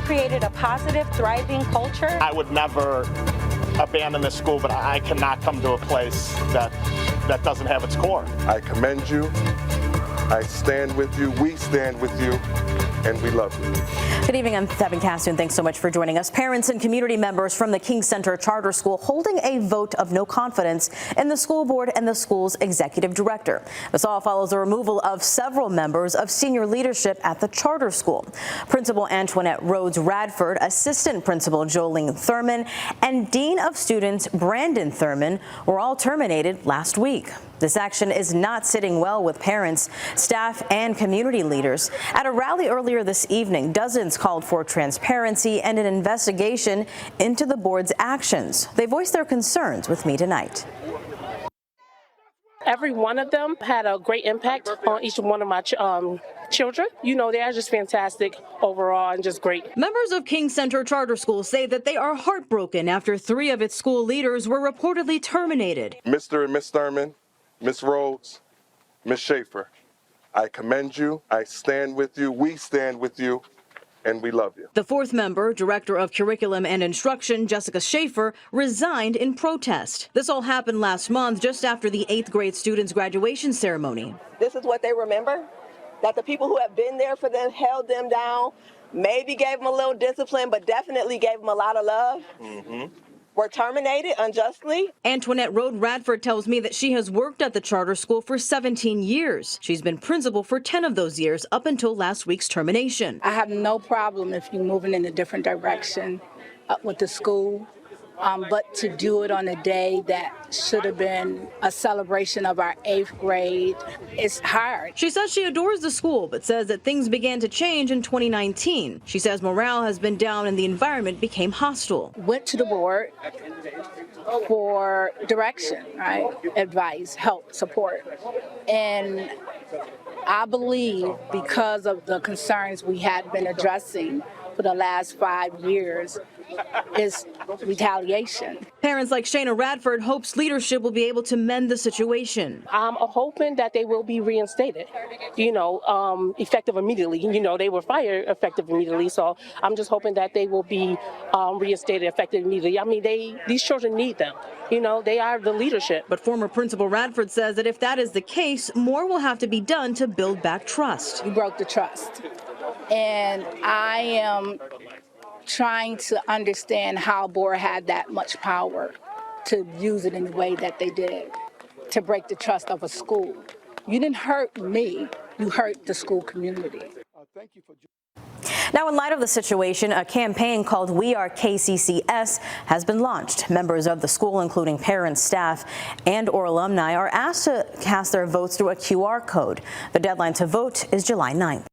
created a positive, thriving culture. I would never abandon this school, but I cannot come to a place that doesn't have its core. I commend you. I stand with you. We stand with you. And we love you. Good evening, I'm Devin Castoon. Thanks so much for joining us. Parents and community members from the King Center Charter School holding a vote of no confidence in the school board and the school's executive director. This all follows the removal of several members of senior leadership at the charter school. Principal Antoinette Rhodes Radford, Assistant Principal Jolene Thurman, and Dean of Students Brandon Thurman were all terminated last week. This action is not sitting well with parents, staff, and community leaders. At a rally earlier this evening, dozens called for transparency and an investigation into the board's actions. They voiced their concerns with me tonight. Every one of them had a great impact on each one of my children. You know, they are just fantastic overall and just great. Members of King Center Charter School say that they are heartbroken after 3 of its school leaders were reportedly terminated. Mr. and Miss Thurman, Miss Rhodes, Miss Schaefer, I commend you, I stand with you, we stand with you, and we love you. The 4th member, Director of Curriculum and Instruction, Jessica Schaefer, resigned in protest. This all happened last month, just after the 8th grade students' graduation ceremony. This is what they remember, that the people who have been there for them held them down, maybe gave them a little discipline, but definitely gave them a lot of love. Were terminated unjustly. Antoinette Rhodes Radford tells me that she has worked at the charter school for 17 years. She's been principal for 10 of those years up until last week's termination. I have no problem if you're moving in a different direction with the school, but to do it on a day that should have been a celebration of our 8th grade, it's hard. She says she adores the school, but says that things began to change in 2019. She says morale has been down and the environment became hostile. Went to the board for direction, right? Advice, help, support. And I believe because of the concerns we had been addressing for the last 5 years, is retaliation. Parents like Shayna Radford hopes leadership will be able to mend the situation. I'm hoping that they will be reinstated, effective immediately. They were fired effective immediately, so I'm just hoping that they will be reinstated effective immediately. I mean, these children need them. They are the leadership. But former Principal Radford says that if that is the case, more will have to be done to build back trust. You broke the trust. And I am trying to understand how board had that much power to use it in the way that they did to break the trust of a school. You didn't hurt me, you hurt the school community. Now, in light of the situation, a campaign called We Are KCCS has been launched. Members of the school, including parents, staff, and/or alumni, are asked to cast their votes through a QR code. The deadline to vote is July 9th.